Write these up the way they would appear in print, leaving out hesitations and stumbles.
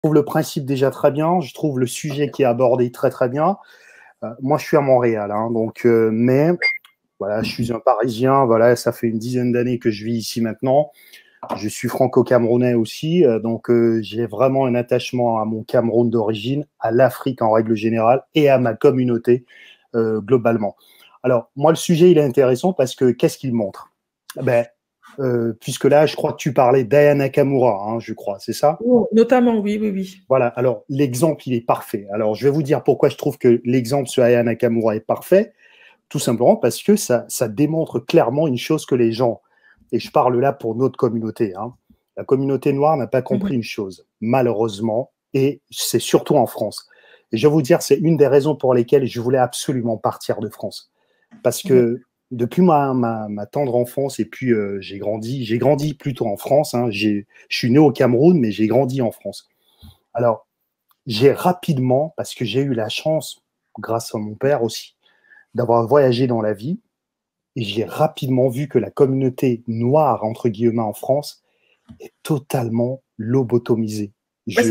trouve le principe déjà très bien, je trouve le sujet qui est abordé très très bien. Moi, je suis à Montréal, hein, donc, mais voilà, je suis un Parisien, voilà, ça fait une dizaine d'années que je vis ici maintenant. Je suis franco-camerounais aussi, donc j'ai vraiment un attachement à mon Cameroun d'origine, à l'Afrique en règle générale et à ma communauté globalement. Alors, moi, le sujet, il est intéressant parce que qu'est-ce qu'il montre? Ben, puisque là, je crois que tu parlais d'Aya Nakamura, hein, je crois, c'est ça? Oh, notamment, oui, oui, oui. Voilà, alors l'exemple, il est parfait. Alors, je vais vous dire pourquoi je trouve que l'exemple sur Aya Nakamura est parfait. Tout simplement parce que ça démontre clairement une chose que les gens, et je parle là pour notre communauté, hein, la communauté noire n'a pas Mhm. compris une chose, malheureusement, et c'est surtout en France. Et je vais vous dire, c'est une des raisons pour lesquelles je voulais absolument partir de France. Parce Oui. que depuis ma tendre enfance, et puis j'ai grandi plutôt en France, hein, je suis né au Cameroun, mais j'ai grandi en France. Alors, j'ai rapidement, parce que j'ai eu la chance, grâce à mon père aussi, d'avoir voyagé dans la vie, et j'ai rapidement vu que la communauté noire, entre guillemets, en France, est totalement lobotomisée. Bah,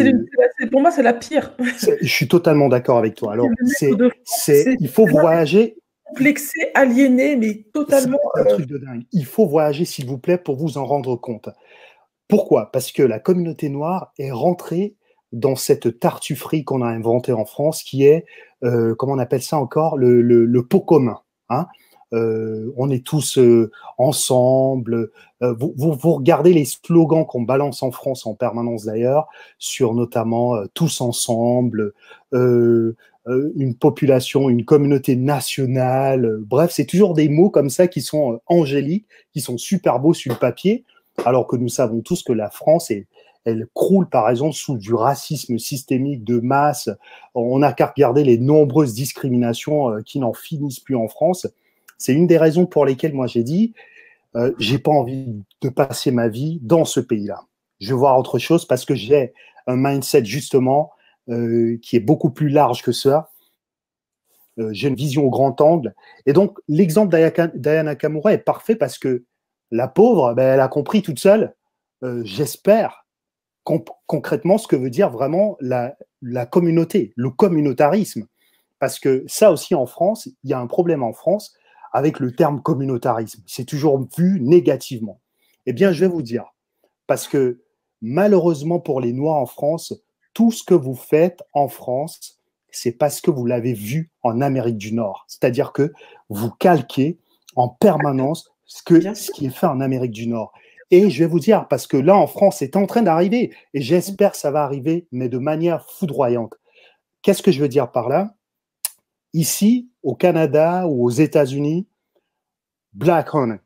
pour moi, c'est la pire. Je suis totalement d'accord avec toi. C'est Alors, le maître de France, c'est il faut voyager. complexé, aliéné, mais C'est totalement. un truc de dingue. Il faut voyager, s'il vous plaît, pour vous en rendre compte. Pourquoi? Parce que la communauté noire est rentrée dans cette tartufferie qu'on a inventée en France, qui est, comment on appelle ça encore, le pot commun. Hein. On est tous ensemble. Vous regardez les slogans qu'on balance en France en permanence d'ailleurs, sur notamment tous ensemble, une population, une communauté nationale. Bref, c'est toujours des mots comme ça qui sont angéliques, qui sont super beaux sur le papier, alors que nous savons tous que la France elle croule par exemple sous du racisme systémique de masse. On n'a qu'à regarder les nombreuses discriminations qui n'en finissent plus en France. C'est une des raisons pour lesquelles moi j'ai dit j'ai pas envie de passer ma vie dans ce pays-là. Je veux voir autre chose parce que j'ai un mindset justement qui est beaucoup plus large que ça. J'ai une vision au grand angle. Et donc, l'exemple d'Aya Nakamura est parfait parce que la pauvre, ben, elle a compris toute seule, j'espère, concrètement ce que veut dire vraiment la communauté, le communautarisme. Parce que ça aussi en France, il y a un problème en France avec le terme communautarisme. C'est toujours vu négativement. Eh bien, je vais vous dire, parce que malheureusement pour les Noirs en France, tout ce que vous faites en France, c'est parce que vous l'avez vu en Amérique du Nord. C'est-à-dire que vous calquez en permanence ce qui est fait en Amérique du Nord. Et je vais vous dire, parce que là, en France, c'est en train d'arriver, et j'espère que ça va arriver, mais de manière foudroyante. Qu'est-ce que je veux dire par là? Ici, au Canada ou aux États-Unis, Black Honey,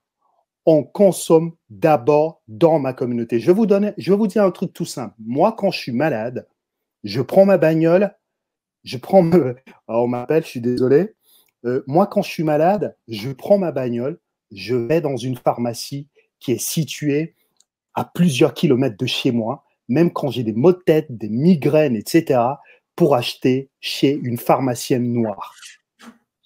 on consomme d'abord dans ma communauté. Je vais vous dire un truc tout simple. Moi, quand je suis malade, je prends ma bagnole, on m'appelle, je suis désolé. Moi, quand je suis malade, je prends ma bagnole, je vais dans une pharmacie qui est située à plusieurs kilomètres de chez moi, même quand j'ai des maux de tête, des migraines, etc., pour acheter chez une pharmacienne noire.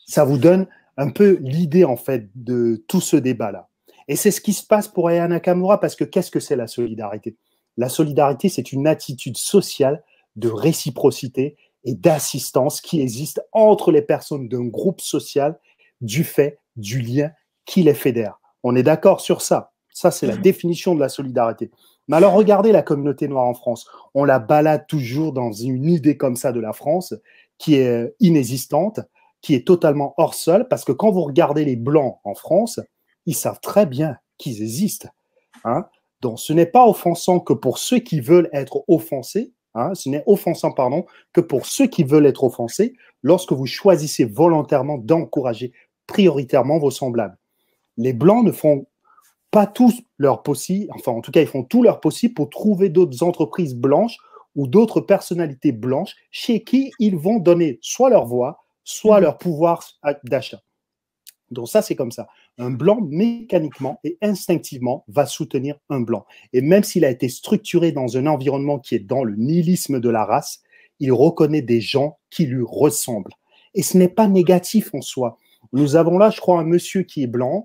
Ça vous donne un peu l'idée, en fait, de tout ce débat-là. Et c'est ce qui se passe pour Aya Nakamura, parce que qu'est-ce que c'est la solidarité? La solidarité, c'est une attitude sociale de réciprocité et d'assistance qui existe entre les personnes d'un groupe social du fait du lien qui les fédère. On est d'accord sur ça. Ça, c'est la définition de la solidarité. Mais alors, regardez la communauté noire en France. On la balade toujours dans une idée comme ça de la France qui est inexistante, qui est totalement hors sol, parce que quand vous regardez les Blancs en France, ils savent très bien qu'ils existent. Hein. Donc, ce n'est pas offensant que pour ceux qui veulent être offensés, hein, ce n'est offensant, pardon, que pour ceux qui veulent être offensés, lorsque vous choisissez volontairement d'encourager prioritairement vos semblables. Les Blancs ne font pas tous leur possible, enfin, en tout cas, ils font tout leur possible pour trouver d'autres entreprises blanches ou d'autres personnalités blanches chez qui ils vont donner soit leur voix, soit leur pouvoir d'achat. Donc ça, c'est comme ça. Un blanc, mécaniquement et instinctivement, va soutenir un blanc. Et même s'il a été structuré dans un environnement qui est dans le nihilisme de la race, il reconnaît des gens qui lui ressemblent. Et ce n'est pas négatif en soi. Nous avons là, je crois, un monsieur qui est blanc,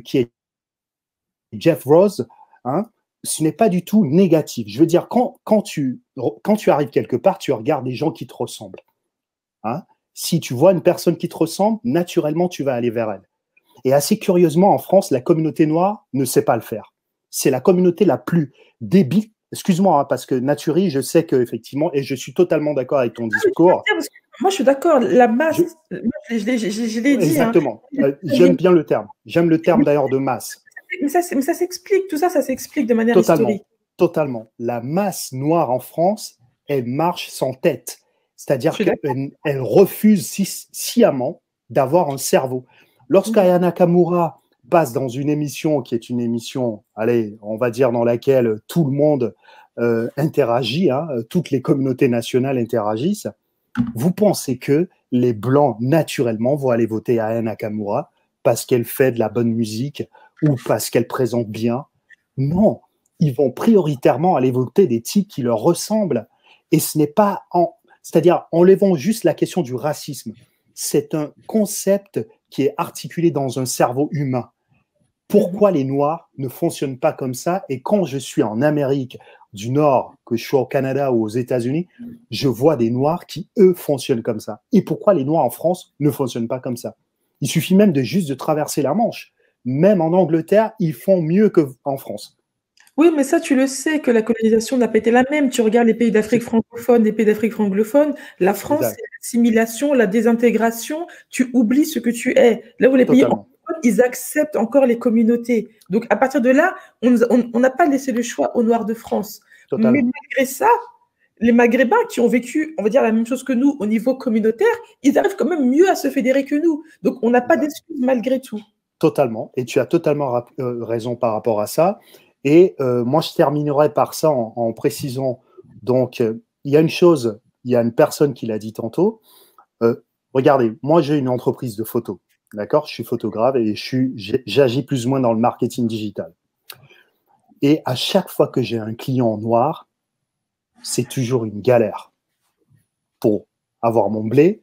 qui est Jeff Rose, hein, ce n'est pas du tout négatif. Je veux dire, quand tu arrives quelque part, tu regardes des gens qui te ressemblent. Hein. Si tu vois une personne qui te ressemble, naturellement, tu vas aller vers elle. Et assez curieusement, en France, la communauté noire ne sait pas le faire. C'est la communauté la plus débile. Excuse-moi, hein, parce que Naturi, je sais qu'effectivement, et je suis totalement d'accord avec ton discours. Moi, je suis d'accord. La masse, je l'ai dit. Exactement. Hein. J'aime bien le terme. J'aime le terme d'ailleurs de masse. Mais ça s'explique. Tout ça, ça s'explique de manière Totalement. historique. Totalement. La masse noire en France, elle marche sans tête. C'est-à-dire qu'elle refuse sciemment d'avoir un cerveau. Lorsqu'Aya Nakamura passe dans une émission qui est une émission, allez, on va dire dans laquelle tout le monde interagit, hein, toutes les communautés nationales interagissent, vous pensez que les Blancs, naturellement, vont aller voter Aya Nakamura parce qu'elle fait de la bonne musique ou parce qu'elle présente bien? Non, ils vont prioritairement aller voter des types qui leur ressemblent. Et ce n'est pas c'est-à-dire, enlevons juste la question du racisme. C'est un concept qui est articulé dans un cerveau humain. Pourquoi les Noirs ne fonctionnent pas comme ça? Et quand je suis en Amérique du Nord, que je suis au Canada ou aux États-Unis, je vois des Noirs qui, eux, fonctionnent comme ça. Et pourquoi les Noirs en France ne fonctionnent pas comme ça? Il suffit même de traverser la Manche. Même en Angleterre, ils font mieux qu'en France. Oui, mais ça, tu le sais que la colonisation n'a pas été la même. Tu regardes les pays d'Afrique francophone, les pays d'Afrique anglophone. La France, c'est l'assimilation, la désintégration. Tu oublies ce que tu es. Là où les pays anglophones, ils acceptent encore les communautés. Donc, à partir de là, on n'a pas laissé le choix aux Noirs de France. Totalement. Mais malgré ça, les Maghrébins qui ont vécu, on va dire, la même chose que nous au niveau communautaire, ils arrivent quand même mieux à se fédérer que nous. Donc, on n'a pas d'excuses malgré tout. Totalement. Et tu as totalement raison par rapport à ça. Et moi, je terminerai par ça en précisant. Donc, il y a une chose, il y a une personne qui l'a dit tantôt. Regardez, moi, j'ai une entreprise de photos. D'accord? Je suis photographe et j'agis plus ou moins dans le marketing digital. Et à chaque fois que j'ai un client noir, c'est toujours une galère pour avoir mon blé,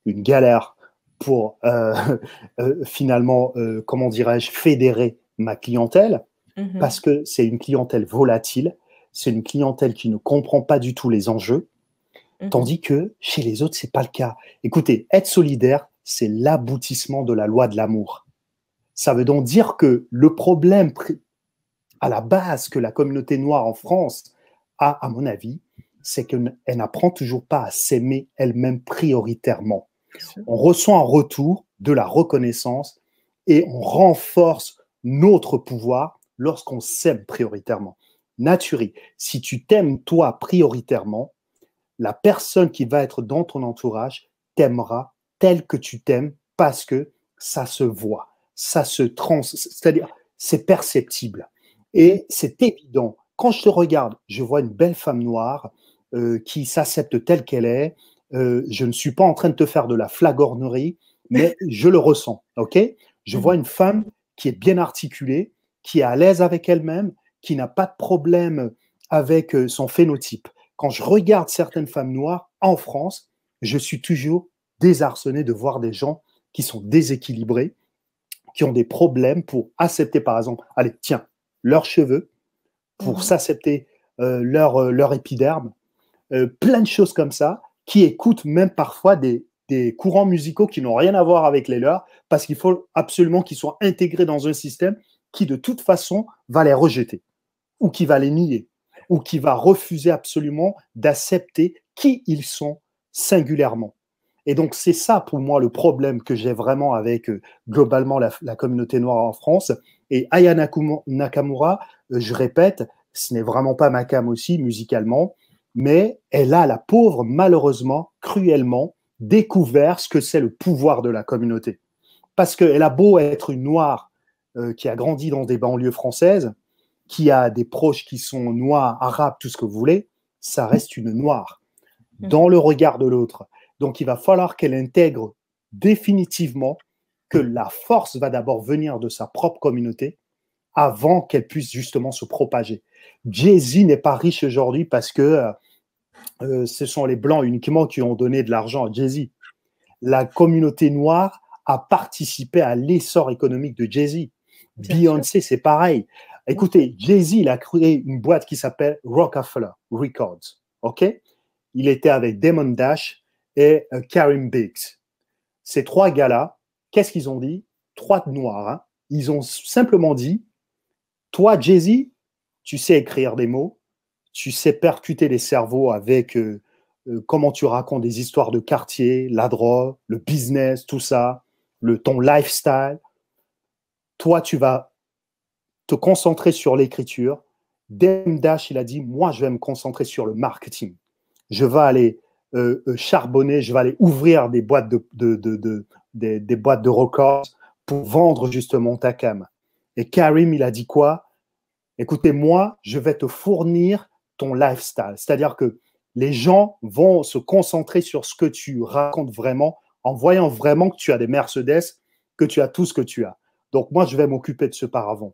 une galère pour finalement, comment dirais-je, fédérer ma clientèle. Parce que c'est une clientèle volatile, c'est une clientèle qui ne comprend pas du tout les enjeux, tandis que chez les autres, ce n'est pas le cas. Écoutez, être solidaire, c'est l'aboutissement de la loi de l'amour. Ça veut donc dire que le problème à la base que la communauté noire en France a, à mon avis, c'est qu'elle n'apprend toujours pas à s'aimer elle-même prioritairement. On reçoit en retour de la reconnaissance et on renforce notre pouvoir lorsqu'on s'aime prioritairement. Naturi, si tu t'aimes toi prioritairement, la personne qui va être dans ton entourage t'aimera tel que tu t'aimes parce que ça se voit, c'est-à-dire c'est perceptible. Et c'est évident. Quand je te regarde, je vois une belle femme noire qui s'accepte telle qu'elle est. Je ne suis pas en train de te faire de la flagornerie, mais je le ressens, ok? Je vois une femme qui est bien articulée, qui est à l'aise avec elle-même, qui n'a pas de problème avec son phénotype. Quand je regarde certaines femmes noires en France, je suis toujours désarçonné de voir des gens qui sont déséquilibrés, qui ont des problèmes pour accepter, par exemple, allez, tiens, leurs cheveux, pour s'accepter leur épiderme, plein de choses comme ça, qui écoutent même parfois des courants musicaux qui n'ont rien à voir avec les leurs, parce qu'il faut absolument qu'ils soient intégrés dans un système qui, de toute façon, va les rejeter, ou qui va les nier, ou qui va refuser absolument d'accepter qui ils sont singulièrement. Et donc, c'est ça, pour moi, le problème que j'ai vraiment avec, globalement, la communauté noire en France. Et Aya Nakamura, je répète, ce n'est vraiment pas ma came aussi, musicalement, mais elle a, la pauvre, malheureusement, cruellement, découvert ce que c'est le pouvoir de la communauté. Parce qu'elle a beau être une noire qui a grandi dans des banlieues françaises, qui a des proches qui sont noirs, arabes, tout ce que vous voulez, ça reste une noire dans le regard de l'autre. Donc, il va falloir qu'elle intègre définitivement que la force va d'abord venir de sa propre communauté avant qu'elle puisse justement se propager. Jay-Z n'est pas riche aujourd'hui parce que ce sont les Blancs uniquement qui ont donné de l'argent à Jay-Z. La communauté noire a participé à l'essor économique de Jay-Z. Beyoncé, c'est pareil. Écoutez, Jay-Z, il a créé une boîte qui s'appelle Rockefeller Records. OK? Il était avec Damon Dash et Karim Biggs. Ces trois gars-là, qu'est-ce qu'ils ont dit? Trois noirs. Hein? Ils ont simplement dit, toi, Jay-Z, tu sais écrire des mots, tu sais percuter les cerveaux avec comment tu racontes des histoires de quartier, la drogue, le business, tout ça, ton lifestyle. Toi, tu vas te concentrer sur l'écriture. Dame Dash, il a dit, moi, je vais me concentrer sur le marketing. Je vais aller charbonner, je vais aller ouvrir des boîtes des boîtes de records pour vendre justement ta cam. Et Karim, il a dit quoi? Écoutez, moi, je vais te fournir ton lifestyle. C'est-à-dire que les gens vont se concentrer sur ce que tu racontes vraiment en voyant vraiment que tu as des Mercedes, que tu as tout ce que tu as. Donc, moi, je vais m'occuper de ce paravent.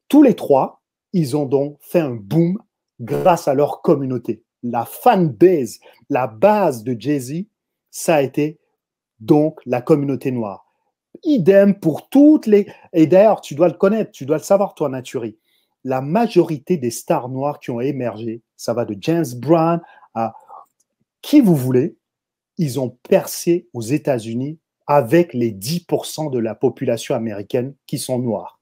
Tous les trois, ils ont donc fait un boom grâce à leur communauté. La fanbase, la base de Jay-Z, ça a été donc la communauté noire. Idem pour toutes les... Et d'ailleurs, tu dois le connaître, tu dois le savoir, toi, Naturi. La majorité des stars noires qui ont émergé, ça va de James Brown à qui vous voulez, ils ont percé aux États-Unis avec les 10% de la population américaine qui sont noirs.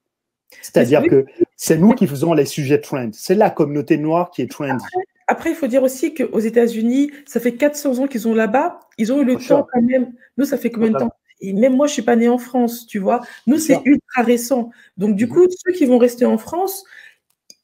C'est-à-dire que c'est nous qui faisons les sujets trend. C'est la communauté noire qui est trendy. Après, il faut dire aussi qu'aux États-Unis, ça fait 400 ans qu'ils sont là-bas. Ils ont eu le temps quand même. Nous, ça fait combien de temps? Et même moi, je ne suis pas née en France, tu vois. Nous, c'est ultra récent. Donc, du coup, ceux qui vont rester en France,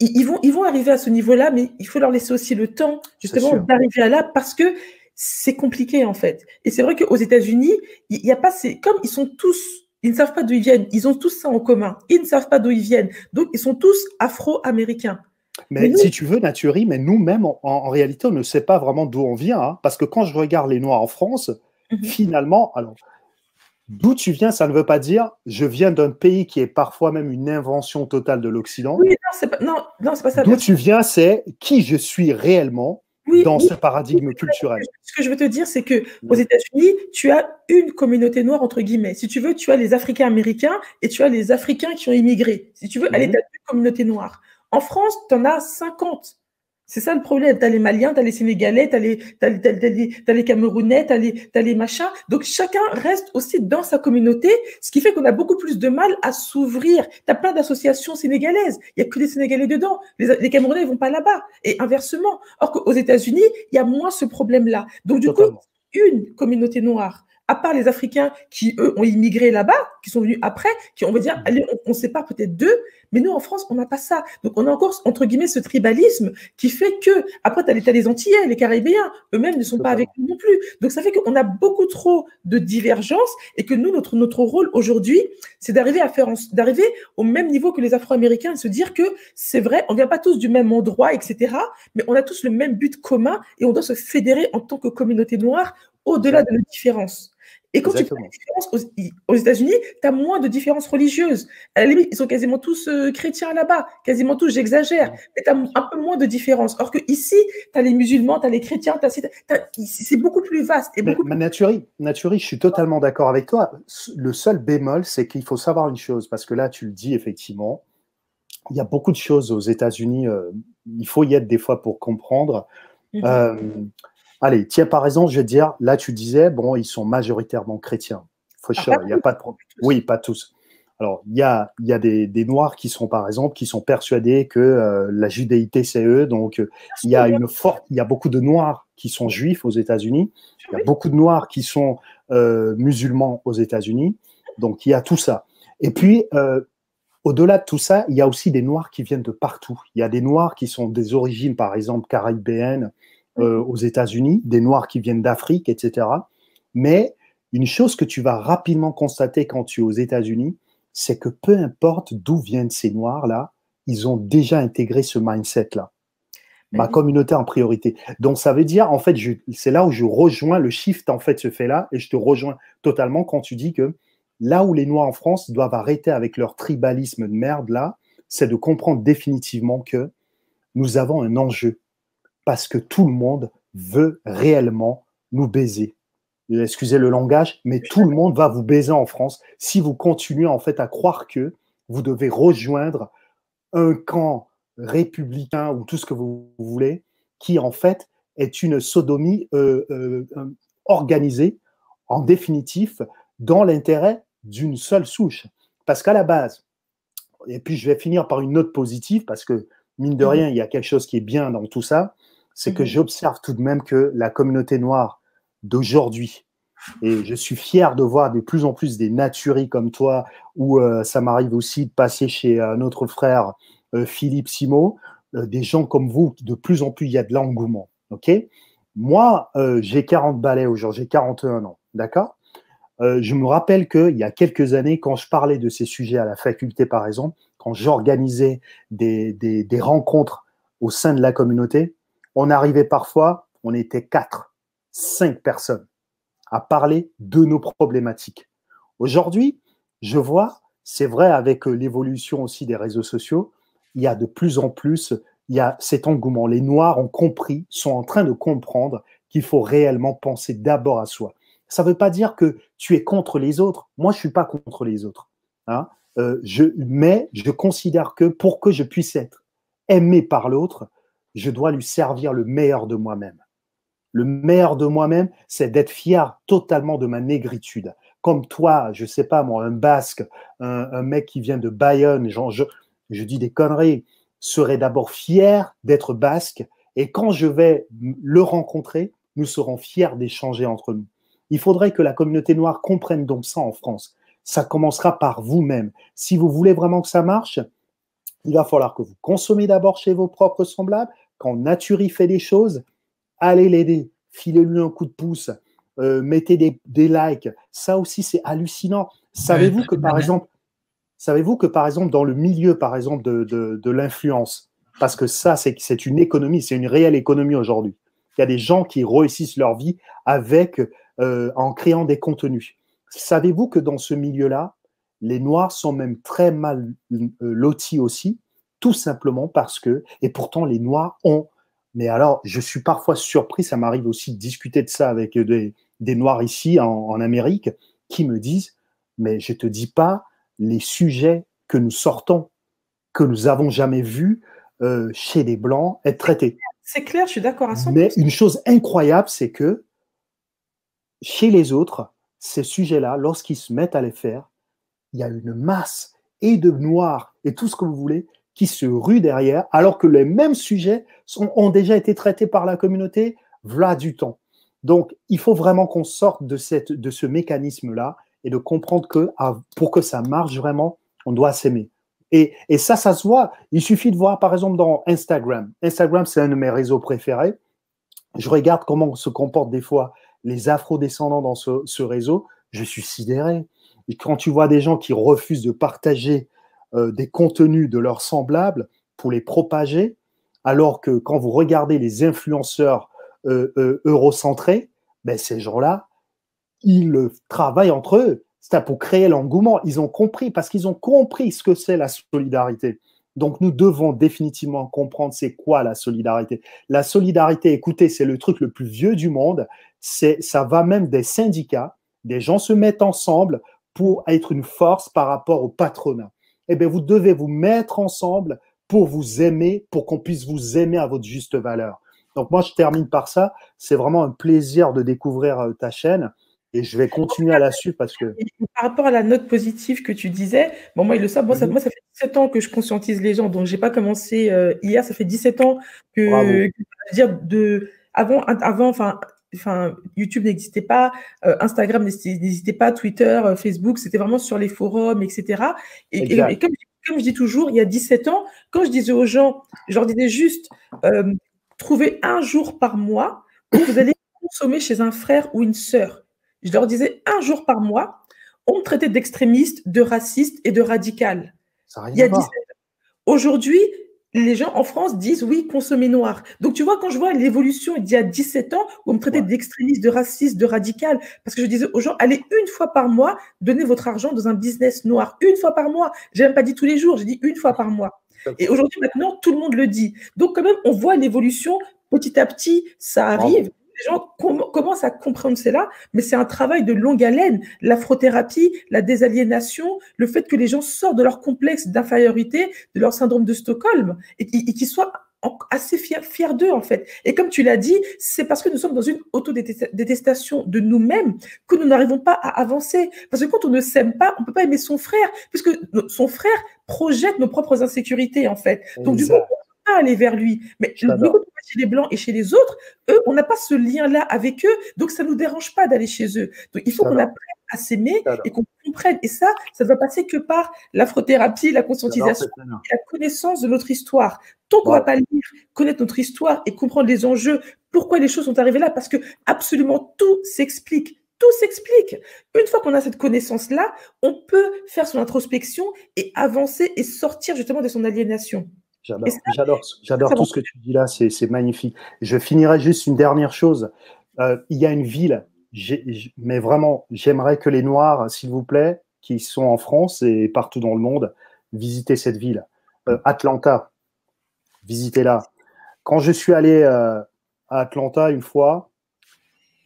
ils vont arriver à ce niveau-là, mais il faut leur laisser aussi le temps, justement, d'arriver à là, parce que c'est compliqué, en fait. Et c'est vrai qu'aux États-Unis, il n'y a pas... Comme ils sont tous... Ils ne savent pas d'où ils viennent. Ils ont tous ça en commun. Ils ne savent pas d'où ils viennent. Donc, ils sont tous afro-américains. Mais nous, si tu veux, Naturi, mais nous-mêmes, en réalité, on ne sait pas vraiment d'où on vient. Hein, parce que quand je regarde les Noirs en France, finalement, alors, d'où tu viens, ça ne veut pas dire je viens d'un pays qui est parfois même une invention totale de l'Occident. Oui, non, c'est pas ça. D'où tu viens, c'est qui je suis réellement dans ce paradigme culturel. Ce que je veux te dire, c'est qu'aux États-Unis, tu as une communauté noire, entre guillemets. Si tu veux, tu as les Africains américains et tu as les Africains qui ont immigré. Si tu veux, aller, tu as une communauté noire. En France, tu en as 50. C'est ça le problème. Tu as les Maliens, tu as les Sénégalais, tu as les Camerounais, tu as les machins. Donc, chacun reste aussi dans sa communauté, ce qui fait qu'on a beaucoup plus de mal à s'ouvrir. Tu as plein d'associations sénégalaises. Il n'y a que des Sénégalais dedans. Les Camerounais ne vont pas là-bas. Et inversement. Or qu'aux États-Unis, il y a moins ce problème-là. Donc, du coup, une communauté noire, à part les Africains qui, eux, ont immigré là-bas, qui sont venus après, qui, on va dire, allez, on sépare peut-être d'eux, mais nous, en France, on n'a pas ça. Donc, on a encore, entre guillemets, ce tribalisme qui fait que, après, tu as les Antillais, les Caribéens, eux-mêmes ne sont pas avec nous non plus. Donc, ça fait qu'on a beaucoup trop de divergences et que nous, notre rôle aujourd'hui, c'est d'arriver au même niveau que les Afro-Américains et se dire que c'est vrai, on ne vient pas tous du même endroit, etc., mais on a tous le même but commun et on doit se fédérer en tant que communauté noire au-delà de nos différences. Et quand tu fais des différences aux États-Unis, tu as moins de différences religieuses. À la limite, ils sont quasiment tous chrétiens là-bas, quasiment tous, j'exagère, mais tu as un peu moins de différences. Or qu'ici, tu as les musulmans, tu as les chrétiens, c'est beaucoup plus vaste. Et beaucoup Naturi, je suis totalement d'accord avec toi. Le seul bémol, c'est qu'il faut savoir une chose, parce que là, tu le dis effectivement, il y a beaucoup de choses aux États-Unis, il faut y être des fois pour comprendre. Allez, tiens, par exemple, je vais te dire, là, tu disais, bon, ils sont majoritairement chrétiens. Il n'y a pas de problème. Oui, pas tous. Alors, il y a des Noirs qui sont, par exemple, qui sont persuadés que la judéité, c'est eux. Donc, il y a beaucoup de Noirs qui sont juifs aux États-Unis. Il y a beaucoup de Noirs qui sont musulmans aux États-Unis. Donc, il y a tout ça. Et puis, au-delà de tout ça, il y a aussi des Noirs qui viennent de partout. Il y a des Noirs qui sont des origines, par exemple, caribéennes, aux États-Unis, des Noirs qui viennent d'Afrique, etc. Mais une chose que tu vas rapidement constater quand tu es aux États-Unis, c'est que peu importe d'où viennent ces Noirs-là, ils ont déjà intégré ce mindset-là. Ma communauté en priorité. Donc, ça veut dire, en fait, c'est là où je rejoins, le shift, en fait, se fait là, et je te rejoins totalement quand tu dis que là où les Noirs en France doivent arrêter avec leur tribalisme de merde, là, c'est de comprendre définitivement que nous avons un enjeu. Parce que tout le monde veut réellement nous baiser. Excusez le langage, mais tout le monde va vous baiser en France si vous continuez en fait à croire que vous devez rejoindre un camp républicain ou tout ce que vous voulez, qui en fait est une sodomie organisée, en définitif, dans l'intérêt d'une seule souche. Parce qu'à la base, et puis je vais finir par une note positive, parce que mine de rien, il y a quelque chose qui est bien dans tout ça, c'est que j'observe tout de même que la communauté noire d'aujourd'hui, et je suis fier de voir de plus en plus des naturis comme toi, ou ça m'arrive aussi de passer chez notre frère Philippe Simo, des gens comme vous, de plus en plus, il y a de l'engouement. Okay, moi, j'ai 40 balais aujourd'hui, j'ai 41 ans, d'accord. Je me rappelle qu'il y a quelques années, quand je parlais de ces sujets à la faculté, par exemple, quand j'organisais des rencontres au sein de la communauté, on arrivait parfois, on était 4, 5 personnes à parler de nos problématiques. Aujourd'hui, je vois, c'est vrai avec l'évolution aussi des réseaux sociaux, il y a de plus en plus, il y a cet engouement. Les Noirs ont compris, sont en train de comprendre qu'il faut réellement penser d'abord à soi. Ça ne veut pas dire que tu es contre les autres. Moi, je ne suis pas contre les autres. Hein. Mais je considère que pour que je puisse être aimé par l'autre, je dois lui servir le meilleur de moi-même. Le meilleur de moi-même, c'est d'être fier totalement de ma négritude. Comme toi, je ne sais pas moi, un Basque, un mec qui vient de Bayonne, genre je dis des conneries, serait d'abord fier d'être basque, et quand je vais le rencontrer, nous serons fiers d'échanger entre nous. Il faudrait que la communauté noire comprenne donc ça en France. Ça commencera par vous-même. Si vous voulez vraiment que ça marche, il va falloir que vous consommez d'abord chez vos propres semblables. Quand Naturi fait des choses, allez l'aider, filez-lui un coup de pouce, mettez des likes. Ça aussi, c'est hallucinant. Savez-vous que, par exemple, dans le milieu, par exemple, de l'influence, parce que ça, c'est une économie, c'est une réelle économie aujourd'hui. Il y a des gens qui réussissent leur vie en créant des contenus. Savez-vous que dans ce milieu-là, les Noirs sont même très mal lotis aussi, tout simplement parce que, et pourtant les Noirs ont, mais alors je suis parfois surpris, ça m'arrive aussi de discuter de ça avec des Noirs ici en Amérique, qui me disent, mais je ne te dis pas les sujets que nous sortons, que nous n'avons jamais vus chez les Blancs être traités. C'est clair, je suis d'accord à 100%. Mais une chose incroyable, c'est que chez les autres, ces sujets-là, lorsqu'ils se mettent à les faire, il y a une masse et de noirs et tout ce que vous voulez qui se ruent derrière, alors que les mêmes sujets ont déjà été traités par la communauté v'là du temps. Donc, il faut vraiment qu'on sorte de ce mécanisme-là et de comprendre que pour que ça marche vraiment, on doit s'aimer. Et ça se voit. Il suffit de voir, par exemple, dans Instagram. Instagram, c'est un de mes réseaux préférés. Je regarde comment se comportent des fois les afro-descendants dans ce réseau. Je suis sidéré. Et quand tu vois des gens qui refusent de partager des contenus de leurs semblables pour les propager, alors que quand vous regardez les influenceurs eurocentrés, ben ces gens-là, ils travaillent entre eux. C'est pour créer l'engouement. Ils ont compris, parce qu'ils ont compris ce que c'est la solidarité. Donc, nous devons définitivement comprendre c'est quoi la solidarité. La solidarité, écoutez, c'est le truc le plus vieux du monde. Ça va même des syndicats. Des gens se mettent ensemble pour être une force par rapport au patronat. Eh bien, vous devez vous mettre ensemble pour vous aimer, pour qu'on puisse vous aimer à votre juste valeur. Donc, moi, je termine par ça. C'est vraiment un plaisir de découvrir ta chaîne. Et je vais continuer à la suivre parce que… Par rapport à la note positive que tu disais, bon, moi, ils le savent, moi, ça fait 17 ans que je conscientise les gens, donc je n'ai pas commencé hier, ça fait 17 ans que je veux dire, avant, YouTube n'existait pas, Instagram n'existait pas, Twitter, Facebook, c'était vraiment sur les forums, etc. Et comme je dis toujours, il y a 17 ans, quand je disais aux gens, je leur disais juste, trouvez un jour par mois où vous allez consommer chez un frère ou une sœur. Je leur disais un jour par mois, on me traitait d'extrémiste, de raciste et de radical. Ça n'a rien à voir. Aujourd'hui, les gens en France disent oui, consommer noir. Donc, tu vois, quand je vois l'évolution il y a 17 ans, où on me traitait d'extrémiste, de raciste, de radical, parce que je disais aux gens, allez une fois par mois, donnez votre argent dans un business noir. Une fois par mois. Je n'ai même pas dit tous les jours, j'ai dit une fois par mois. Et aujourd'hui, maintenant, tout le monde le dit. Donc, quand même, on voit l'évolution petit à petit, ça arrive. les gens commencent à comprendre cela, mais c'est un travail de longue haleine. L'afrothérapie, la désaliénation, le fait que les gens sortent de leur complexe d'infériorité, de leur syndrome de Stockholm, et qu'ils soient assez fiers d'eux, en fait. Et comme tu l'as dit, c'est parce que nous sommes dans une autodétestation de nous-mêmes que nous n'arrivons pas à avancer. Parce que quand on ne s'aime pas, on ne peut pas aimer son frère, puisque son frère projette nos propres insécurités, en fait. Donc, du coup, on ne peut pas aller vers lui. Mais le coup, chez les Blancs et chez les autres, eux, on n'a pas ce lien-là avec eux, donc ça ne nous dérange pas d'aller chez eux. Donc, il faut qu'on apprenne à s'aimer et qu'on comprenne. Et ça ne va passer que par l'afrothérapie, la conscientisation et la connaissance de notre histoire. Tant qu'on ne va pas lire, connaître notre histoire et comprendre les enjeux, pourquoi les choses sont arrivées là, parce que absolument tout s'explique. Tout s'explique. Une fois qu'on a cette connaissance-là, on peut faire son introspection et avancer et sortir justement de son aliénation. J'adore tout ce que tu dis là, c'est magnifique. Je finirai juste une dernière chose. Il y a une ville, mais vraiment, j'aimerais que les Noirs, s'il vous plaît, qui sont en France et partout dans le monde, visitez cette ville. Atlanta, visitez-la. Quand je suis allé à Atlanta une fois,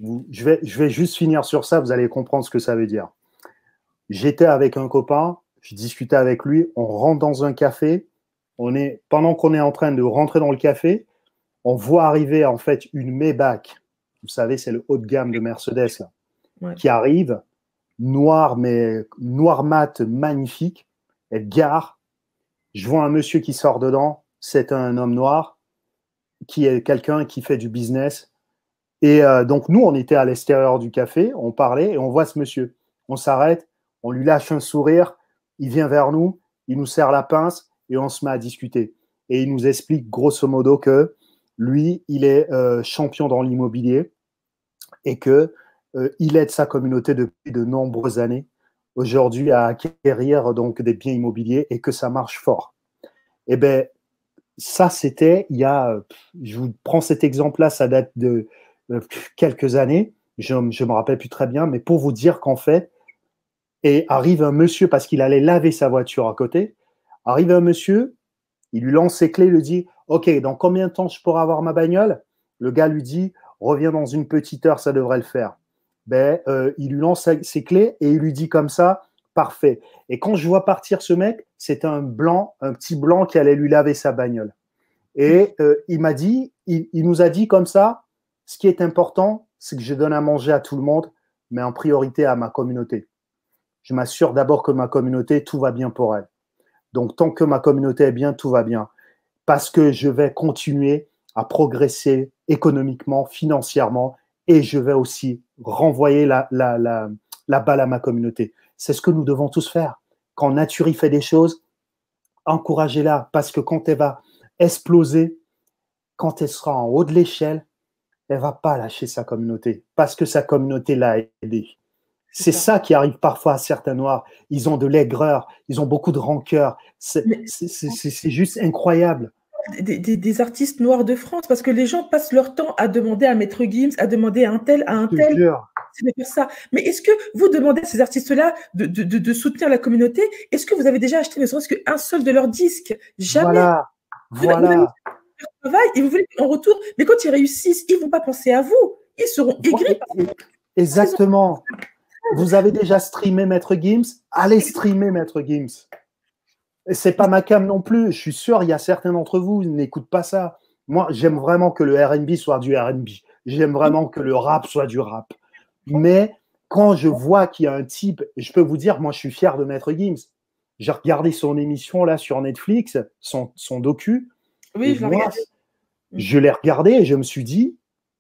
je vais juste finir sur ça, vous allez comprendre ce que ça veut dire. J'étais avec un copain, je discutais avec lui, on rentre dans un café, pendant qu'on est en train de rentrer dans le café, on voit arriver en fait une Maybach, vous savez, c'est le haut de gamme de Mercedes, là, qui arrive, noir, mais noir mat, magnifique, elle gare, je vois un monsieur qui sort dedans, c'est un homme noir, qui est quelqu'un qui fait du business. Et donc, nous, on était à l'extérieur du café, on parlait et on voit ce monsieur. On s'arrête, on lui lâche un sourire, il vient vers nous, il nous serre la pince et on se met à discuter. Et il nous explique grosso modo que lui, il est champion dans l'immobilier et que il aide sa communauté depuis de nombreuses années aujourd'hui à acquérir donc des biens immobiliers et que ça marche fort. Eh bien, ça, c'était il y a, je vous prends cet exemple-là, ça date de quelques années, je me rappelle plus très bien, mais pour vous dire qu'en fait, et arrive un monsieur, parce qu'il allait laver sa voiture à côté, arrive un monsieur, il lui lance ses clés, il lui dit « Ok, dans combien de temps je pourrai avoir ma bagnole ?» Le gars lui dit « Reviens dans une petite heure, ça devrait le faire. » Il lui lance ses clés et il lui dit comme ça « Parfait. » Et quand je vois partir ce mec, c'est un petit blanc qui allait lui laver sa bagnole. Et il nous a dit comme ça, ce qui est important, c'est que je donne à manger à tout le monde, mais en priorité à ma communauté. Je m'assure d'abord que ma communauté, tout va bien pour elle. Donc, tant que ma communauté est bien, tout va bien. Parce que je vais continuer à progresser économiquement, financièrement, et je vais aussi renvoyer la balle à ma communauté. C'est ce que nous devons tous faire. Quand Naturi fait des choses, encouragez-la, parce que quand elle va exploser, quand elle sera en haut de l'échelle, elle ne va pas lâcher sa communauté, parce que sa communauté l'a aidée. C'est ça qui arrive parfois à certains Noirs. Ils ont de l'aigreur, ils ont beaucoup de rancœur. C'est juste incroyable. Des artistes noirs de France, parce que les gens passent leur temps à demander à Maître Gims, à demander à un tel, c'est de faire ça. Mais est-ce que vous demandez à ces artistes-là de soutenir la communauté? Est-ce que vous avez déjà acheté ne serait-ce qu'un seul de leurs disques? Jamais. Voilà. Travail et vous voulez en retour, mais quand ils réussissent, ils ne vont pas penser à vous. Ils seront aigris. Exactement. Vous avez déjà streamé Maître Gims? Allez streamer Maître Gims. C'est pas ma cam non plus. Je suis sûr, il y a certains d'entre vous qui n'écoutent pas ça. Moi, j'aime vraiment que le R&B soit du R&B. J'aime vraiment que le rap soit du rap. Mais quand je vois qu'il y a un type, je peux vous dire, moi, je suis fier de Maître Gims. J'ai regardé son émission là sur Netflix, son docu. Oui, je l'ai regardé et je me suis dit,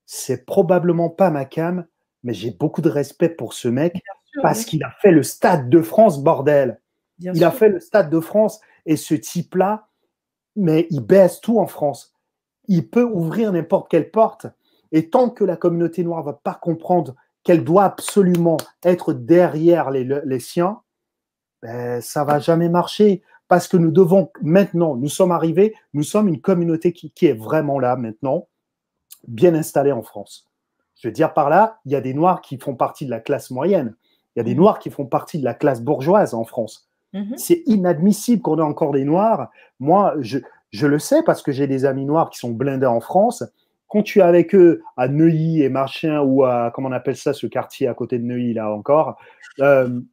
c'est probablement pas ma cam, mais j'ai beaucoup de respect pour ce mec parce qu'il a fait le Stade de France, bordel. Il a fait le Stade de France et ce type-là, mais il baisse tout en France. Il peut ouvrir n'importe quelle porte. Et tant que la communauté noire ne va pas comprendre qu'elle doit absolument être derrière les siens, ça ne va jamais marcher. Parce que nous devons maintenant, nous sommes arrivés, nous sommes une communauté qui est vraiment là maintenant, bien installée en France. Je veux dire par là, il y a des Noirs qui font partie de la classe moyenne. Il y a des Noirs qui font partie de la classe bourgeoise en France. C'est inadmissible qu'on ait encore des Noirs. Moi, je le sais parce que j'ai des amis noirs qui sont blindés en France. quand tu es avec eux à Neuilly et machin, ou à, comment on appelle ça, ce quartier à côté de Neuilly, là encore,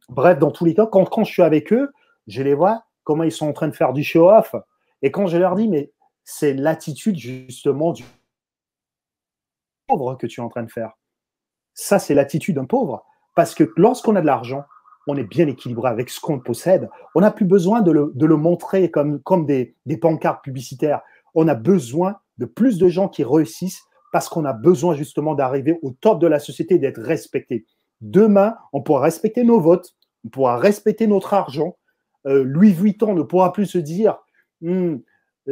bref, dans tous les cas, quand je suis avec eux, je les vois, comment ils sont en train de faire du show-off. Et quand je leur dis, mais c'est l'attitude justement du pauvre que tu es en train de faire. Ça, c'est l'attitude d'un pauvre. Parce que lorsqu'on a de l'argent, on est bien équilibré avec ce qu'on possède. On n'a plus besoin de le montrer comme des pancartes publicitaires. On a besoin de plus de gens qui réussissent parce qu'on a besoin justement d'arriver au top de la société et d'être respecté. Demain, on pourra respecter nos votes, on pourra respecter notre argent. Louis Vuitton ne pourra plus se dire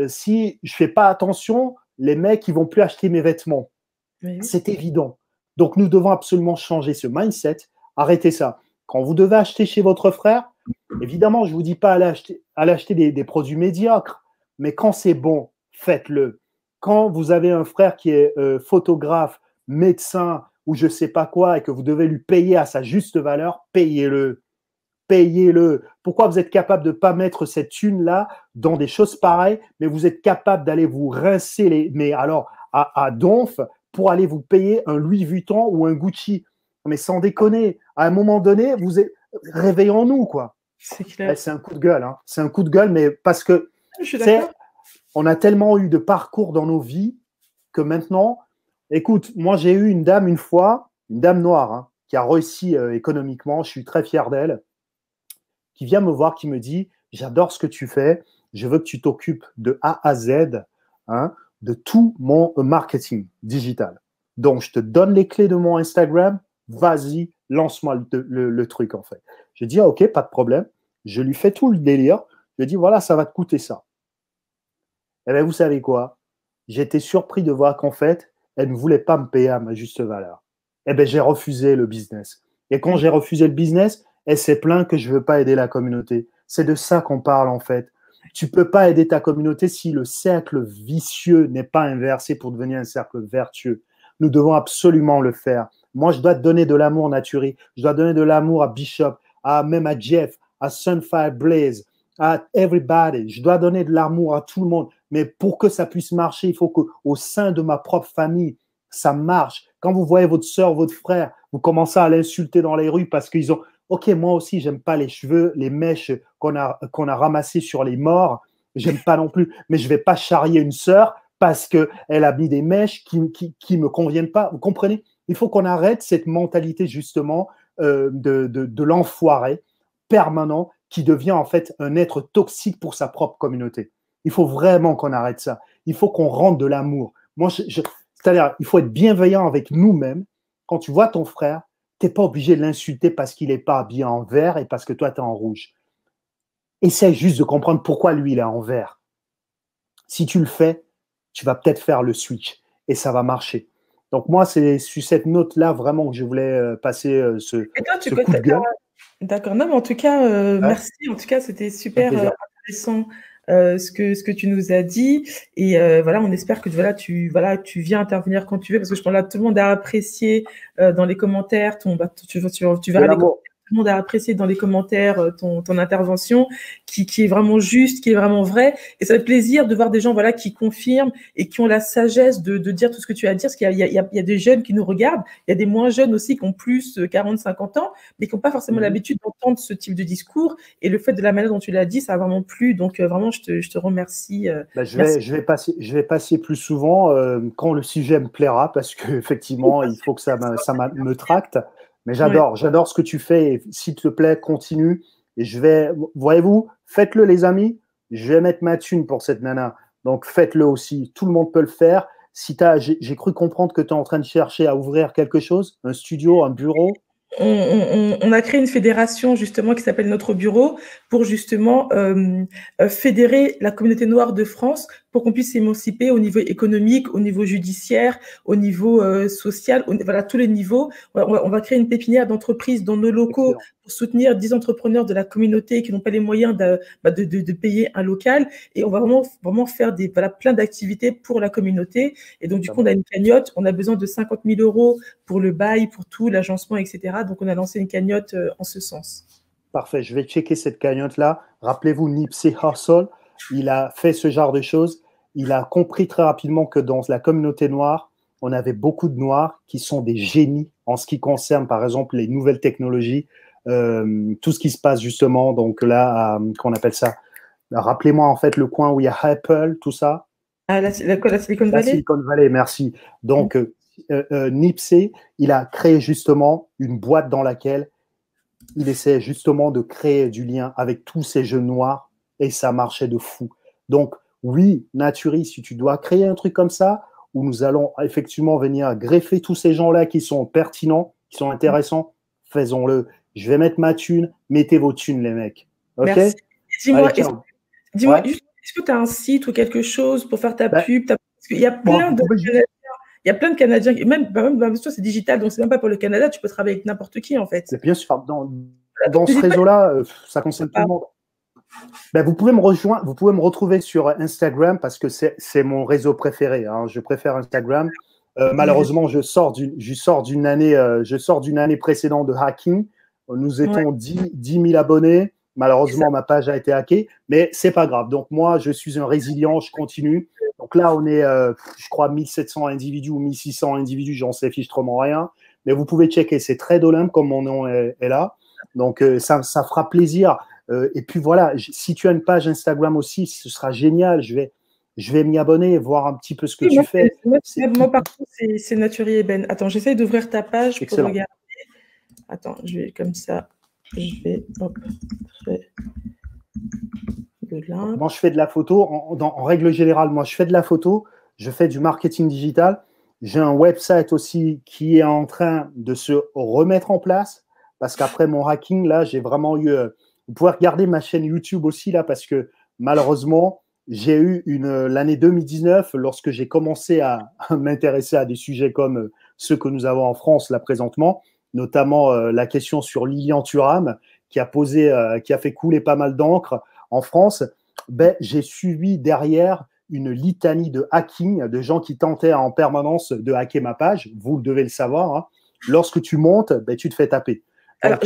si je ne fais pas attention, les mecs ils vont plus acheter mes vêtements. Oui. C'est évident. Donc, nous devons absolument changer ce mindset, arrêter ça. Quand vous devez acheter chez votre frère, évidemment, je ne vous dis pas aller acheter des produits médiocres, mais quand c'est bon, faites-le. Quand vous avez un frère qui est photographe, médecin ou je ne sais pas quoi et que vous devez lui payer à sa juste valeur, payez-le. Payez-le. Pourquoi vous êtes capable de ne pas mettre cette thune-là dans des choses pareilles, mais vous êtes capable d'aller vous rincer mais alors à donf pour aller vous payer un Louis Vuitton ou un Gucci. Mais sans déconner, à un moment donné, réveillons-nous, quoi. C'est clair. C'est un coup de gueule, hein. C'est un coup de gueule, mais parce que on a tellement eu de parcours dans nos vies que maintenant, écoute, moi j'ai eu une dame une fois, une dame noire, hein, qui a réussi économiquement, je suis très fier d'elle, qui vient me voir, qui me dit « J'adore ce que tu fais, je veux que tu t'occupes de A à Z, hein, de tout mon marketing digital. Donc, je te donne les clés de mon Instagram, vas-y, lance-moi le truc, en fait. » Je dis « Ok, pas de problème. » Je lui fais tout le délire. Je lui dis « Voilà, ça va te coûter ça. » Eh bien, vous savez quoi? J'étais surpris de voir qu'en fait, elle ne voulait pas me payer à ma juste valeur. Eh bien, j'ai refusé le business. Et quand j'ai refusé le business, elle s'est plainte que je ne veux pas aider la communauté. C'est de ça qu'on parle, en fait. Tu ne peux pas aider ta communauté si le cercle vicieux n'est pas inversé pour devenir un cercle vertueux. Nous devons absolument le faire. Moi, je dois donner de l'amour à Naturi. Je dois donner de l'amour à Bishop, même à Jeff, à Sunfire Blaze, à everybody. Je dois donner de l'amour à tout le monde. Mais pour que ça puisse marcher, il faut qu'au sein de ma propre famille, ça marche. Quand vous voyez votre soeur, votre frère, vous commencez à l'insulter dans les rues parce qu'ils ont… Ok, moi aussi, j'aime pas les cheveux, les mèches qu'on a ramassées sur les morts. J'aime pas non plus. Mais je vais pas charrier une sœur parce qu'elle a mis des mèches qui me conviennent pas. Vous comprenez? Il faut qu'on arrête cette mentalité justement de l'enfoiré permanent qui devient en fait un être toxique pour sa propre communauté. Il faut vraiment qu'on arrête ça. Il faut qu'on rende de l'amour. Moi, c'est-à-dire, il faut être bienveillant avec nous-mêmes. Quand tu vois ton frère, tu n'es pas obligé de l'insulter parce qu'il n'est pas habillé en vert et parce que toi, tu es en rouge. Essaye juste de comprendre pourquoi lui, il est en vert. Si tu le fais, tu vas peut-être faire le switch et ça va marcher. Donc moi, c'est sur cette note-là vraiment que je voulais passer ce coup de gueule. D'accord. Non, mais en tout cas, merci. En tout cas, c'était super intéressant ce que tu nous as dit. Et voilà, on espère que tu viens intervenir quand tu veux, parce que je pense là, tout le monde a apprécié dans les commentaires tu verras les commentaires. Tout le monde a apprécié dans les commentaires ton intervention, qui est vraiment juste, qui est vraiment vrai. Et ça fait plaisir de voir des gens qui confirment et qui ont la sagesse de dire tout ce que tu as à dire, parce qu'il y a des jeunes qui nous regardent, il y a des moins jeunes aussi qui ont plus 40-50 ans, mais qui n'ont pas forcément l'habitude d'entendre ce type de discours. Et le fait de la manière dont tu l'as dit, ça a vraiment plu. Donc vraiment, je te remercie. Je vais passer plus souvent quand le sujet me plaira, parce qu'effectivement, il faut que ça me tracte. Mais j'adore ce que tu fais. Et s'il te plaît, continue. Et voyez-vous, faites-le, les amis. Je vais mettre ma thune pour cette nana. Donc, faites-le aussi. Tout le monde peut le faire. J'ai cru comprendre que tu es en train de chercher à ouvrir quelque chose, un studio, un bureau. On a créé une fédération justement qui s'appelle Notre Bureau pour justement fédérer la communauté noire de France pour qu'on puisse s'émanciper au niveau économique, au niveau judiciaire, au niveau social, voilà, tous les niveaux. On va créer une pépinière d'entreprises dans nos locaux pour soutenir 10 entrepreneurs de la communauté qui n'ont pas les moyens de payer un local. Et on va vraiment faire plein d'activités pour la communauté. Et donc, du coup, on a une cagnotte. On a besoin de 50 000 € pour le bail, pour tout, l'agencement, etc. Donc, on a lancé une cagnotte en ce sens. Parfait. Je vais checker cette cagnotte-là. Rappelez-vous, Nipsey Hussle, il a fait ce genre de choses. Il a compris très rapidement que dans la communauté noire, on avait beaucoup de Noirs qui sont des génies en ce qui concerne, par exemple, les nouvelles technologies, tout ce qui se passe justement, donc là, qu'on appelle ça, rappelez-moi en fait le coin où il y a Apple, tout ça. Ah, la Silicon La Valley? Silicon Valley, merci. Donc, Nipsey, il a créé justement une boîte dans laquelle il essaie justement de créer du lien avec tous ces jeunes noirs et ça marchait de fou. Donc, oui, Naturi, si tu dois créer un truc comme ça, où nous allons effectivement venir greffer tous ces gens-là qui sont pertinents, qui sont intéressants, faisons-le. Je vais mettre ma thune, mettez vos thunes, les mecs. OK? Merci. Dis-moi, ouais. est-ce que tu as un site ou quelque chose pour faire ta pub? Parce qu'il y a plein de Canadiens, il y a plein de Canadiens, même c'est digital, donc c'est même pas pour le Canada, tu peux travailler avec n'importe qui en fait. Bien sûr, dans ce réseau-là, ça concerne tout le monde. Ben, vous pouvez me retrouver sur Instagram parce que c'est mon réseau préféré. Hein. Je préfère Instagram. Malheureusement, je sors d'une année précédente de hacking. Nous étions 10 000 abonnés. Malheureusement, ma page a été hackée, mais c'est pas grave. Donc moi, je suis un résilient, je continue. Donc là, on est, je crois, 1700 individus ou 1600 individus. J'en sais fichtrement rien. Mais vous pouvez checker. C'est très Olympe comme mon nom est là. Donc ça fera plaisir. Et puis voilà, si tu as une page Instagram aussi, ce sera génial. Je vais m'y abonner, voir un petit peu ce que tu fais. Moi, par contre, c'est Naturi Eben. Attends, j'essaie d'ouvrir ta page pour regarder. Attends, je vais comme ça. Je vais. Hop. Moi, je fais de la photo. En règle générale, moi, je fais de la photo. Je fais du marketing digital. J'ai un website aussi qui est en train de se remettre en place parce qu'après mon hacking, là, j'ai vraiment eu. Vous pouvez regarder ma chaîne YouTube aussi, là, parce que malheureusement, j'ai eu l'année 2019, lorsque j'ai commencé à m'intéresser à des sujets comme ceux que nous avons en France, là, présentement, notamment la question sur Lilian Thuram, qui a fait couler pas mal d'encre en France. Ben, j'ai suivi derrière une litanie de hacking, de gens qui tentaient en permanence de hacker ma page. Vous devez le savoir. Hein. Lorsque tu montes, ben, tu te fais taper. Donc,